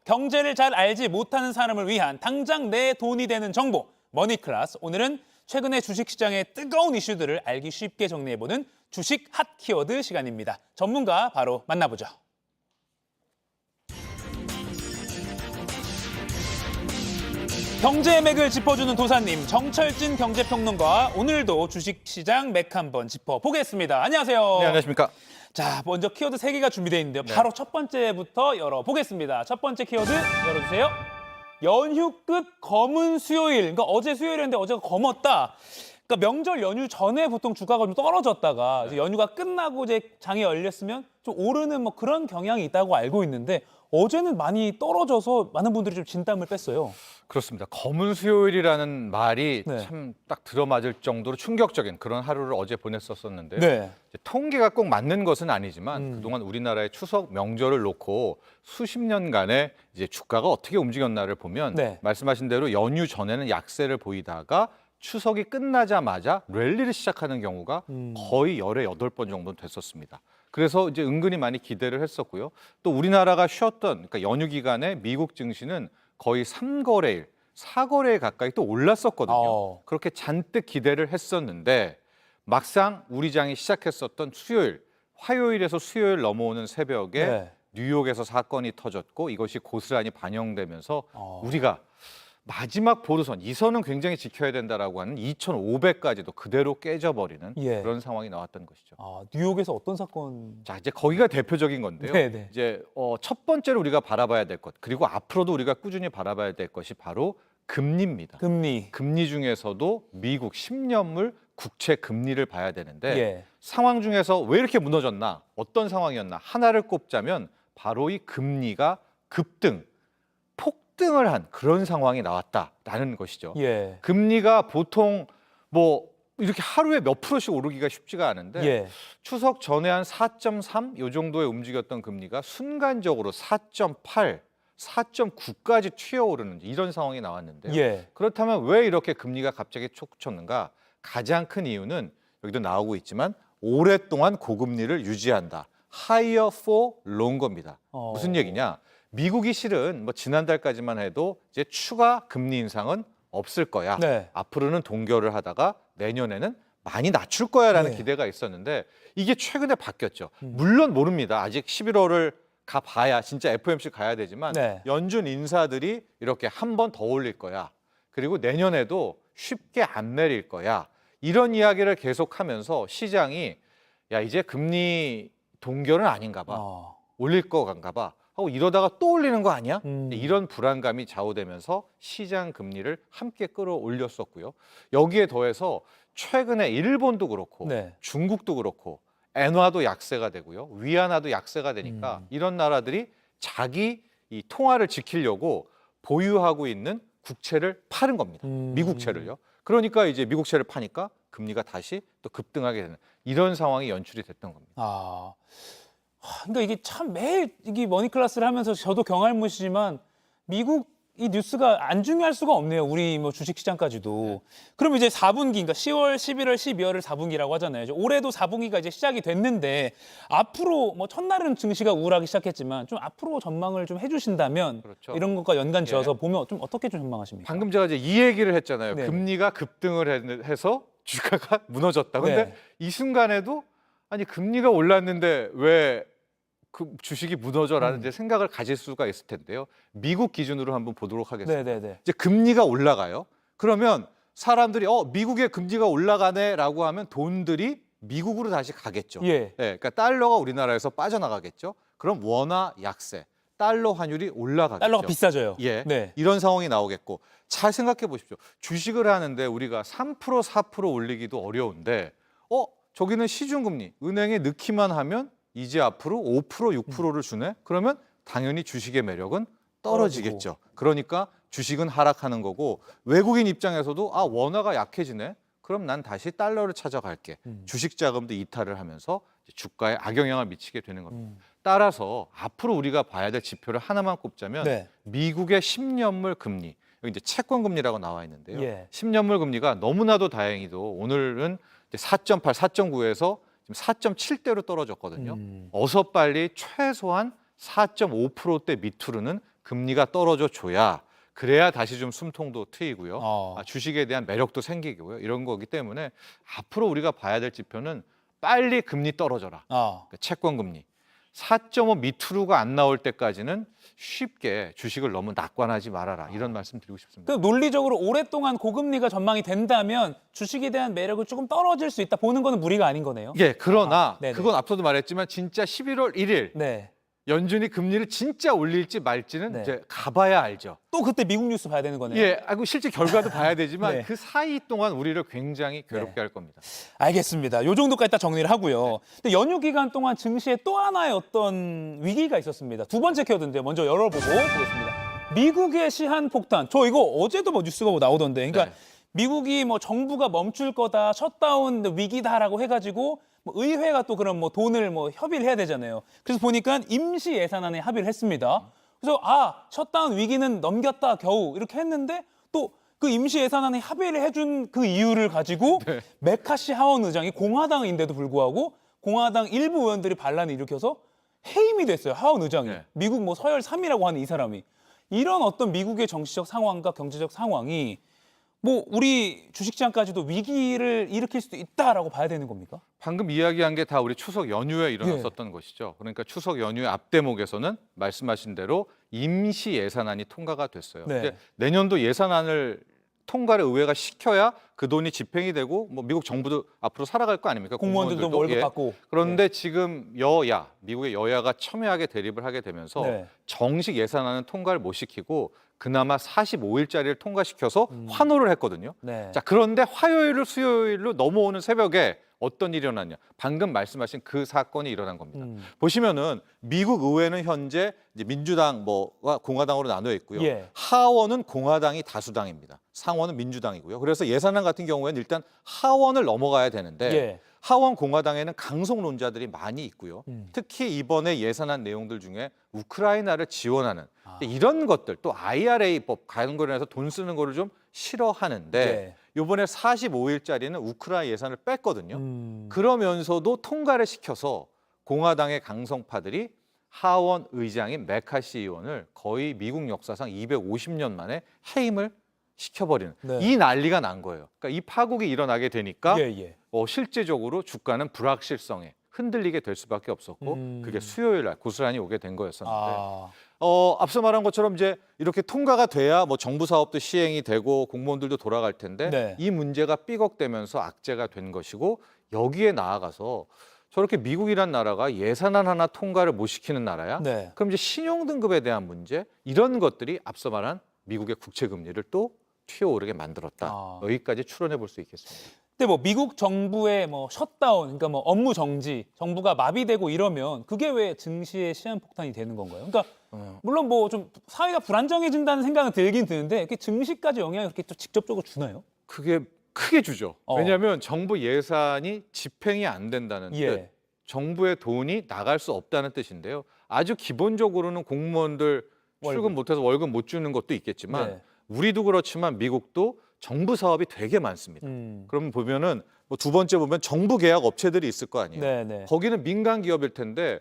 경제를 잘 알지 못하는 사람을 위한 당장 내 돈이 되는 정보, 머니클래스. 오늘은 최근의 주식시장의 뜨거운 이슈들을 알기 쉽게 정리해보는 주식 핫 키워드 시간입니다. 전문가 바로 만나보죠. 경제의 맥을 짚어주는 도사님, 정철진 경제평론가와 오늘도 주식시장 맥 한번 짚어보겠습니다. 안녕하세요. 네, 안녕하십니까. 자, 먼저 키워드 3개가 준비되어 있는데요. 바로 첫 번째부터 열어보겠습니다. 첫 번째 키워드 열어주세요. 연휴 끝 검은 수요일. 그러니까 어제 수요일인데 어제가 검었다. 그러니까 명절 연휴 전에 보통 주가가 좀 떨어졌다가 이제 연휴가 끝나고 이제 장이 열렸으면 좀 오르는 뭐 그런 경향이 있다고 알고 있는데 어제는 많이 떨어져서 많은 분들이 좀 진땀을 뺐어요. 그렇습니다. 검은 수요일이라는 말이 네. 참 딱 들어맞을 정도로 충격적인 그런 하루를 어제 보냈었었는데요. 네. 이제 통계가 꼭 맞는 것은 아니지만 그동안 우리나라의 추석 명절을 놓고 수십 년간의 이제 주가가 어떻게 움직였나를 보면 네. 말씀하신 대로 연휴 전에는 약세를 보이다가 추석이 끝나자마자 랠리를 시작하는 경우가 거의 열에 8번 정도는 됐었습니다. 그래서 이제 은근히 많이 기대를 했었고요. 또 우리나라가 쉬었던 그러니까 연휴 기간에 미국 증시는 거의 3거래일, 4거래일 가까이 또 올랐었거든요. 그렇게 잔뜩 기대를 했었는데 막상 우리 장이 시작했었던 수요일, 화요일에서 수요일 넘어오는 새벽에 네. 뉴욕에서 사건이 터졌고 이것이 고스란히 반영되면서 우리가 마지막 보루선, 이 선은 굉장히 지켜야 된다라고 하는 2,500까지도 그대로 깨져버리는 예. 그런 상황이 나왔던 것이죠. 아, 뉴욕에서 어떤 사건? 자, 이제 거기가 대표적인 건데요. 네네. 이제 첫 번째로 우리가 바라봐야 될 것, 그리고 앞으로도 우리가 꾸준히 바라봐야 될 것이 바로 금리입니다. 금리 중에서도 미국 10년물 국채 금리를 봐야 되는데 예. 상황 중에서 왜 이렇게 무너졌나, 어떤 상황이었나 하나를 꼽자면 바로 이 금리가 폭등을 한 그런 상황이 나왔다라는 것이죠. 예. 금리가 보통 뭐 이렇게 하루에 몇 프로씩 오르기가 쉽지가 않은데 예. 추석 전에 한 4.3 요 정도에 움직였던 금리가 순간적으로 4.8, 4.9까지 튀어오르는 이런 상황이 나왔는데요. 예. 그렇다면 왜 이렇게 금리가 갑자기 촉 쳤는가? 가장 큰 이유는 여기도 나오고 있지만 오랫동안 고금리를 유지한다. Higher for longer입니다. 무슨 얘기냐? 미국이 실은 뭐 지난달까지만 해도 이제 추가 금리 인상은 없을 거야. 네. 앞으로는 동결을 하다가 내년에는 많이 낮출 거야라는 네. 기대가 있었는데 이게 최근에 바뀌었죠. 물론 모릅니다. 아직 11월을 가봐야 진짜 FOMC 가야 되지만 네. 연준 인사들이 이렇게 한 번 더 올릴 거야. 그리고 내년에도 쉽게 안 내릴 거야. 이런 이야기를 계속하면서 시장이 야 이제 금리 동결은 아닌가 봐. 올릴 거간가 봐. 하고 이러다가 또 올리는 거 아니야? 이런 불안감이 좌우되면서 시장 금리를 함께 끌어올렸었고요. 여기에 더해서 최근에 일본도 그렇고 네. 중국도 그렇고 엔화도 약세가 되고요. 위안화도 약세가 되니까 이런 나라들이 자기 이 통화를 지키려고 보유하고 있는 국채를 파는 겁니다. 미국채를요. 그러니까 이제 미국채를 파니까 금리가 다시 또 급등하게 되는 이런 상황이 연출이 됐던 겁니다. 그러니까 이게 참 매일 이게 머니클래스를 하면서 저도 경알못이지만 미국 이 뉴스가 안 중요할 수가 없네요. 우리 뭐 주식시장까지도. 그럼 이제 4분기, 그러니까 10월, 11월, 12월을 4분기라고 하잖아요. 이제 올해도 4분기가 이제 시작이 됐는데 앞으로 뭐 첫날은 증시가 우울하기 시작했지만 좀 앞으로 전망을 좀 해주신다면 그렇죠. 이런 것과 연관지어서 보면 좀 어떻게 좀 전망하십니까? 방금 제가 이제 이 얘기를 했잖아요. 네. 금리가 급등을 해서 주가가 무너졌다. 근데 네. 이 순간에도 아니 금리가 올랐는데 왜 그 주식이 무너져라는 이제 생각을 가질 수가 있을 텐데요. 미국 기준으로 한번 보도록 하겠습니다. 네네네. 이제 금리가 올라가요. 그러면 사람들이 미국의 금리가 올라가네라고 하면 돈들이 미국으로 다시 가겠죠. 예. 그러니까 달러가 우리나라에서 빠져나가겠죠. 그럼 원화 약세, 달러 환율이 올라가겠죠. 달러가 비싸져요. 예, 네. 이런 상황이 나오겠고 잘 생각해 보십시오. 주식을 하는데 우리가 3%, 4% 올리기도 어려운데 저기는 시중금리, 은행에 넣기만 하면 이제 앞으로 5%, 6%를 주네? 그러면 당연히 주식의 매력은 떨어지겠죠. 그러니까 주식은 하락하는 거고 외국인 입장에서도 원화가 약해지네? 그럼 난 다시 달러를 찾아갈게. 주식 자금도 이탈을 하면서 주가에 악영향을 미치게 되는 겁니다. 따라서 앞으로 우리가 봐야 될 지표를 하나만 꼽자면 네. 미국의 10년물 금리, 여기 이제 채권 금리라고 나와 있는데요. 예. 10년물 금리가 너무나도 다행히도 오늘은 4.8, 4.9에서 지금 4.7대로 떨어졌거든요. 어서 빨리 최소한 4.5%대 밑으로는 금리가 떨어져 줘야 그래야 다시 좀 숨통도 트이고요. 어. 주식에 대한 매력도 생기고요. 이런 거기 때문에 앞으로 우리가 봐야 될 지표는 빨리 금리 떨어져라. 그러니까 채권 금리 4.5 밑으로가 안 나올 때까지는 쉽게 주식을 너무 낙관하지 말아라. 이런 말씀 드리고 싶습니다. 그 논리적으로 오랫동안 고금리가 전망이 된다면 주식에 대한 매력은 조금 떨어질 수 있다 보는 거는 무리가 아닌 거네요. 예, 그러나 네네. 그건 앞서도 말했지만 진짜 11월 1일 네. 연준이 금리를 진짜 올릴지 말지는 네. 이제 가봐야 알죠. 또 그때 미국 뉴스 봐야 되는 거네요. 예, 실제 결과도 봐야 되지만 네. 그 사이 동안 우리를 굉장히 괴롭게 네. 할 겁니다. 알겠습니다. 요 정도까지 딱 정리를 하고요. 근데 연휴 기간 동안 증시에 또 하나의 어떤 위기가 있었습니다. 두 번째 키워드인데 먼저 열어보고 보겠습니다. 미국의 시한 폭탄. 저 이거 어제도 뭐 뉴스가 뭐 나오던데. 그러니까 네. 미국이 뭐 정부가 멈출 거다, 셧다운 위기다라고 해가지고 뭐 의회가 또 그런 뭐 돈을 뭐 협의를 해야 되잖아요. 그래서 보니까 임시 예산안에 합의를 했습니다. 그래서 셧다운 위기는 넘겼다 겨우 이렇게 했는데 또 그 임시 예산안에 합의를 해준 그 이유를 가지고 네. 메카시 하원 의장이 공화당인데도 불구하고 공화당 일부 의원들이 반란을 일으켜서 해임이 됐어요. 하원 의장이. 네. 미국 뭐 서열 3위라고 하는 이 사람이. 이런 어떤 미국의 정치적 상황과 경제적 상황이 뭐 우리 주식시장까지도 위기를 일으킬 수도 있다라고 봐야 되는 겁니까? 방금 이야기한 게 다 우리 추석 연휴에 일어났었던 것이죠. 그러니까 추석 연휴의 앞대목에서는 말씀하신 대로 임시 예산안이 통과가 됐어요. 네. 이제 내년도 예산안을 통과를 의회가 시켜야 그 돈이 집행이 되고 뭐 미국 정부도 앞으로 살아갈 거 아닙니까? 공무원들도 월급 예. 받고. 그런데 지금 미국의 여야가 첨예하게 대립을 하게 되면서 네. 정식 예산안은 통과를 못 시키고 그나마 45일짜리를 통과시켜서 환호를 했거든요. 네. 자, 그런데 화요일로 수요일로 넘어오는 새벽에 어떤 일이 일어났냐? 방금 말씀하신 그 사건이 일어난 겁니다. 보시면은 미국 의회는 현재 이제 민주당과 공화당으로 나눠 있고요. 예. 하원은 공화당이 다수당입니다. 상원은 민주당이고요. 그래서 예산안 같은 경우에는 일단 하원을 넘어가야 되는데 예. 하원 공화당에는 강성론자들이 많이 있고요. 특히 이번에 예산안 내용들 중에 우크라이나를 지원하는 이런 것들 또 IRA법 가는 거로 해서 돈 쓰는 거를 좀 싫어하는데 네. 이번에 45일짜리는 우크라이나 예산을 뺐거든요. 그러면서도 통과를 시켜서 공화당의 강성파들이 하원 의장인 메카시 의원을 거의 미국 역사상 250년 만에 해임을 시켜버리는 네. 이 난리가 난 거예요. 그러니까 이 파국이 일어나게 되니까 예. 실제적으로 주가는 불확실성에 흔들리게 될 수밖에 없었고 그게 수요일 날 고스란히 오게 된 거였었는데 앞서 말한 것처럼 이제 이렇게 통과가 돼야 뭐 정부 사업도 시행이 되고 공무원들도 돌아갈 텐데 네. 이 문제가 삐걱대면서 악재가 된 것이고 여기에 나아가서 저렇게 미국이란 나라가 예산안 하나 통과를 못 시키는 나라야? 네. 그럼 이제 신용 등급에 대한 문제 이런 것들이 앞서 말한 미국의 국채 금리를 또 튀어오르게 만들었다. 여기까지 추론해 볼 수 있겠습니다. 근데 뭐 미국 정부의 뭐 셧다운, 그러니까 뭐 업무 정지, 정부가 마비되고 이러면 그게 왜 증시의 시한폭탄이 되는 건가요? 그러니까 물론 뭐 좀 사회가 불안정해진다는 생각은 들긴 드는데 이게 증시까지 영향을 그렇게 또 직접적으로 주나요? 그게 크게 주죠. 왜냐하면 정부 예산이 집행이 안 된다는 예. 뜻, 정부의 돈이 나갈 수 없다는 뜻인데요. 아주 기본적으로는 공무원들 출근 못해서 월급 못 주는 것도 있겠지만 네. 우리도 그렇지만 미국도 정부 사업이 되게 많습니다. 그러면 보면은 뭐 두 번째 보면 정부 계약 업체들이 있을 거 아니에요. 네. 거기는 민간 기업일 텐데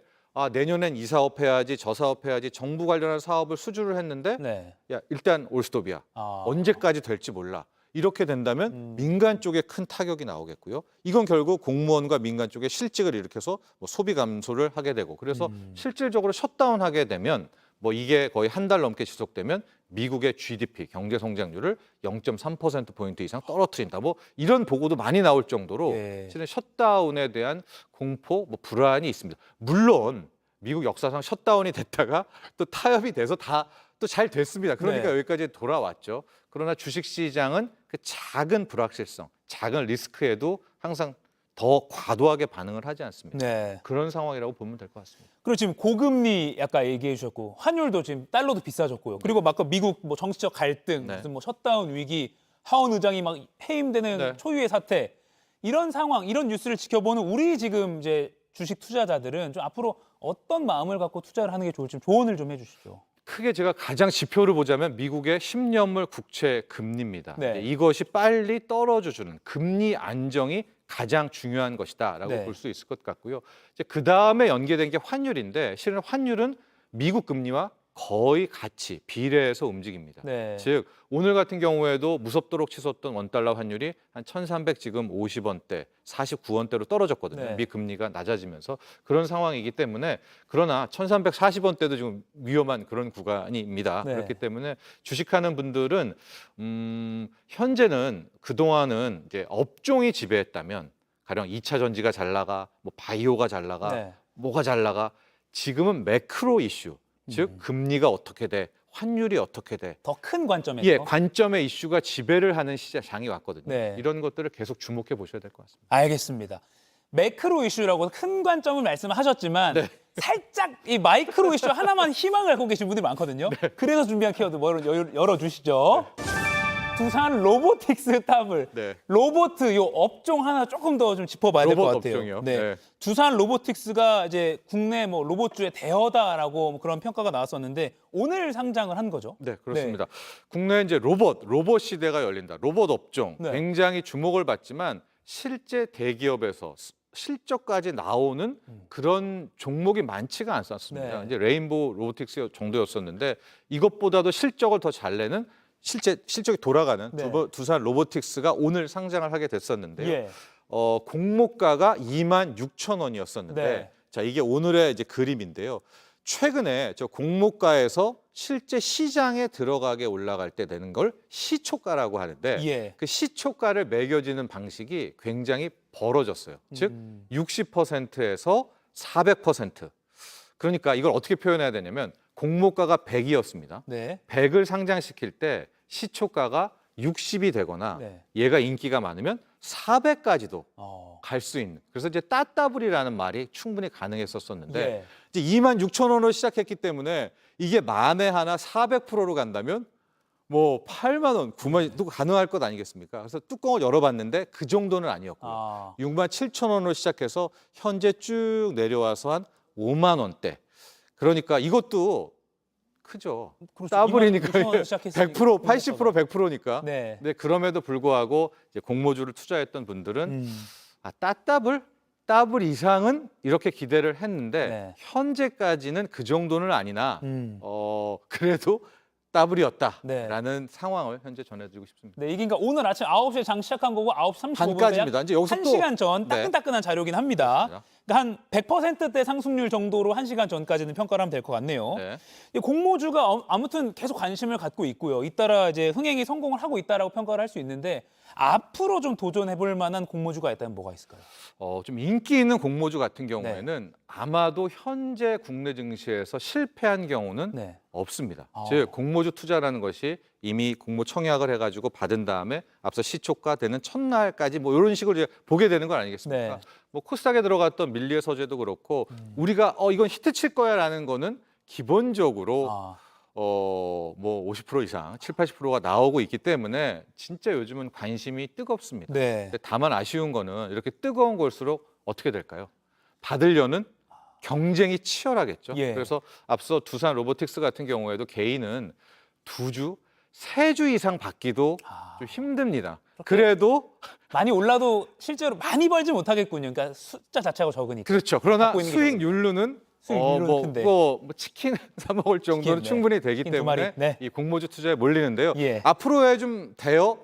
내년엔 이 사업 해야지 저 사업 해야지 정부 관련한 사업을 수주를 했는데 네. 야 일단 올스톱이야. 언제까지 될지 몰라. 이렇게 된다면 민간 쪽에 큰 타격이 나오겠고요. 이건 결국 공무원과 민간 쪽에 실직을 일으켜서 뭐 소비 감소를 하게 되고 그래서 실질적으로 셧다운하게 되면 뭐 이게 거의 한 달 넘게 지속되면 미국의 GDP 경제 성장률을 0.3%포인트 이상 떨어뜨린다. 뭐 이런 보고도 많이 나올 정도로 실은 셧다운에 대한 공포, 뭐 불안이 있습니다. 물론 미국 역사상 셧다운이 됐다가 또 타협이 돼서 다 또 잘 됐습니다. 그러니까 여기까지 돌아왔죠. 그러나 주식시장은 그 작은 불확실성, 작은 리스크에도 항상 더 과도하게 반응을 하지 않습니다. 네. 그런 상황이라고 보면 될 것 같습니다. 그리고 지금 고금리 아까 얘기해 주셨고 환율도 지금 달러도 비싸졌고요. 그리고 막 미국 뭐 정치적 갈등, 무슨 뭐 셧다운 위기, 하원 의장이 막 해임되는 초유의 사태 이런 상황, 이런 뉴스를 지켜보는 우리 지금 이제 주식 투자자들은 좀 앞으로 어떤 마음을 갖고 투자를 하는 게 좋을지 조언을 좀 해주시죠. 크게 제가 가장 지표를 보자면 미국의 10년물 국채 금리입니다. 네. 이것이 빨리 떨어져주는 금리 안정이 가장 중요한 것이다라고 볼 수 있을 것 같고요. 이제 그 다음에 연계된 게 환율인데 실은 환율은 미국 금리와 거의 같이 비례해서 움직입니다. 네. 즉 오늘 같은 경우에도 무섭도록 치솟던 원달러 환율이 한 1,300 지금 50원대, 49원대로 떨어졌거든요. 네. 미 금리가 낮아지면서 그런 상황이기 때문에 그러나 1,340원대도 지금 위험한 그런 구간입니다. 네. 그렇기 때문에 주식하는 분들은 현재는 그동안은 이제 업종이 지배했다면 가령 2차 전지가 잘 나가, 뭐 바이오가 잘 나가, 네. 뭐가 잘 나가. 지금은 매크로 이슈, 즉 금리가 어떻게 돼, 환율이 어떻게 돼, 더 큰 관점에서. 예, 관점의 이슈가 지배를 하는 시장이 왔거든요. 네. 이런 것들을 계속 주목해 보셔야 될 것 같습니다. 알겠습니다. 매크로 이슈라고 큰 관점을 말씀하셨지만 네. 살짝 이 마이크로 이슈 하나만 희망을 갖고 계신 분들이 많거든요. 네. 그래서 준비한 키워드 열어주시죠. 두산 로보틱스 탑을 네. 로보트 요 업종 하나 조금 더 좀 짚어봐야 될 것 로봇 같아요. 업종이요? 네. 네. 두산 로보틱스가 이제 국내 뭐 로봇주의 대여다라고 뭐 그런 평가가 나왔었는데 오늘 상장을 한 거죠. 네, 그렇습니다. 국내 이제 로봇 시대가 열린다. 로봇 업종 네. 굉장히 주목을 받지만 실제 대기업에서 실적까지 나오는 그런 종목이 많지가 않았습니다. 네. 이제 레인보우 로보틱스 정도였었는데 이것보다도 실적을 더 잘 내는 실적이 돌아가는 네. 두산 로보틱스가 오늘 상장을 하게 됐었는데요. 예. 공모가가 26,000원이었었는데 네. 자, 이게 오늘의 이제 그림인데요. 최근에 저 공모가에서 실제 시장에 들어가게 올라갈 때 되는 걸 시초가라고 하는데 예. 그 시초가를 매겨지는 방식이 굉장히 벌어졌어요. 즉 60%에서 400%. 그러니까 이걸 어떻게 표현해야 되냐면 공모가가 100이었습니다. 네. 100을 상장시킬 때 시초가가 60이 되거나 네. 얘가 인기가 많으면 400까지도 어. 갈 수 있는. 그래서 이제 따따블이라는 말이 충분히 가능했었었는데 예. 이제 26,000원으로 시작했기 때문에 이게 만에 하나 400%로 간다면 뭐 8만 원, 9만 원도 가능할 것 아니겠습니까? 그래서 뚜껑을 열어봤는데 그 정도는 아니었고요. 아. 67,000원으로 시작해서 현재 쭉 내려와서 한 5만 원대. 그러니까 이것도 크죠. 그렇죠. 따블이니까 26,000원 시작했으니까 100%, 80%, 100%니까. 네. 근데 그럼에도 불구하고 이제 공모주를 투자했던 분들은 음. 따블 이상은 이렇게 기대를 했는데 네. 현재까지는 그 정도는 아니나 음. 그래도 네. 따블이었다라는 상황을 현재 전해드리고 싶습니다. 네, 이게 그러니까 오늘 아침 9시에 장 시작한 거고 9시 35분에 반까지입니다. 이제 여기서 또 1시간 전 네. 따끈따끈한 자료긴 합니다. 그렇습니다. 그러니까 한 100%대 상승률 정도로 1시간 전까지는 평가를 하면 될 것 같네요. 네. 이 공모주가 아무튼 계속 관심을 갖고 있고요. 잇따라 이제 흥행이 성공을 하고 있다라고 평가를 할 수 있는데 앞으로 좀 도전해 볼 만한 공모주가 있다면 뭐가 있을까요? 좀 인기 있는 공모주 같은 네. 경우에는 아마도 현재 국내 증시에서 실패한 경우는 네. 없습니다. 아. 즉 공모주 투자라는 것이 이미 공모 청약을 해가지고 받은 다음에 앞서 시초가 되는 첫날까지 뭐 이런 식으로 이제 보게 되는 건 아니겠습니까? 네. 뭐 코스닥에 들어갔던 밀리의 서재도 그렇고 우리가 이건 히트 칠 거야라는 거는 기본적으로 아. 뭐 50% 이상, 7, 80%가 나오고 있기 때문에 진짜 요즘은 관심이 뜨겁습니다. 네. 근데 다만 아쉬운 거는 이렇게 뜨거운 걸수록 어떻게 될까요? 받으려는 경쟁이 치열하겠죠. 예. 그래서 앞서 두산 로보틱스 같은 경우에도 개인은 2주, 3주 이상 받기도 좀 힘듭니다. 그래도 많이 올라도 실제로 많이 벌지 못하겠군요. 그러니까 숫자 자체가 적으니까. 그렇죠. 그러나 갖고 있는 게 수익률로는 수익률은 큰데. 뭐 치킨 사 먹을 정도는 치킨, 네. 충분히 되기 치킨 두 때문에 마리, 네. 이 공모주 투자에 몰리는데요. 예. 앞으로의 좀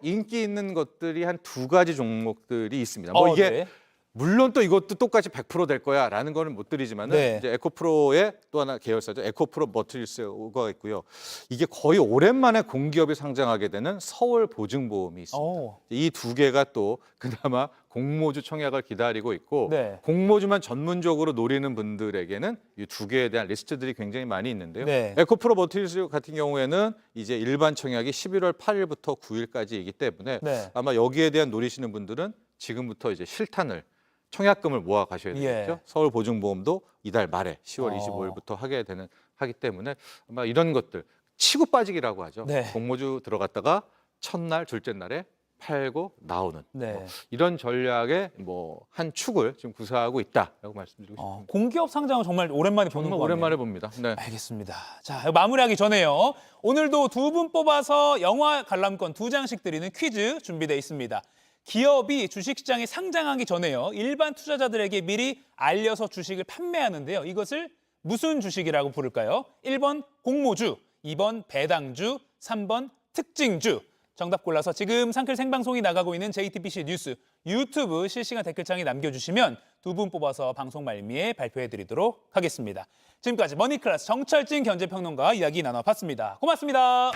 인기 있는 것들이 한 2가지 종목들이 있습니다. 뭐 이게 네. 물론 또 이것도 똑같이 100% 될 거야라는 거는 못 드리지만은 네. 이제 에코프로의 또 하나 계열사죠. 에코프로 머티리스가 있고요. 이게 거의 오랜만에 공기업이 상장하게 되는 서울 보증보험이 있습니다. 오. 이 두 개가 또 그나마 공모주 청약을 기다리고 있고 네. 공모주만 전문적으로 노리는 분들에게는 이 두 개에 대한 리스트들이 굉장히 많이 있는데요. 네. 에코프로 머티리스 같은 경우에는 이제 일반 청약이 11월 8일부터 9일까지이기 때문에 네. 아마 여기에 대한 노리시는 분들은 지금부터 이제 실탄을 청약금을 모아 가셔야 되겠죠. 예. 서울보증보험도 이달 말에 10월 25일부터 하기 때문에 아마 이런 것들 치고 빠지기라고 하죠. 네. 공모주 들어갔다가 첫날, 둘째 날에 팔고 나오는 네. 뭐 이런 전략의 뭐 한 축을 지금 구사하고 있다라고 말씀드리고 싶습니다. 공기업 상장은 정말 오랜만에 보는 정말 거 같네요. 오랜만에 봅니다. 네. 알겠습니다. 자, 마무리하기 전에요. 오늘도 2분 뽑아서 영화 관람권 2장씩 드리는 퀴즈 준비되어 있습니다. 기업이 주식시장에 상장하기 전에요. 일반 투자자들에게 미리 알려서 주식을 판매하는데요. 이것을 무슨 주식이라고 부를까요? 1번 공모주, 2번 배당주, 3번 특징주. 정답 골라서 지금 상클 생방송이 나가고 있는 JTBC 뉴스 유튜브 실시간 댓글창에 남겨주시면 두 분 뽑아서 방송 말미에 발표해드리도록 하겠습니다. 지금까지 머니클래스 정철진 경제평론가와 이야기 나눠봤습니다. 고맙습니다.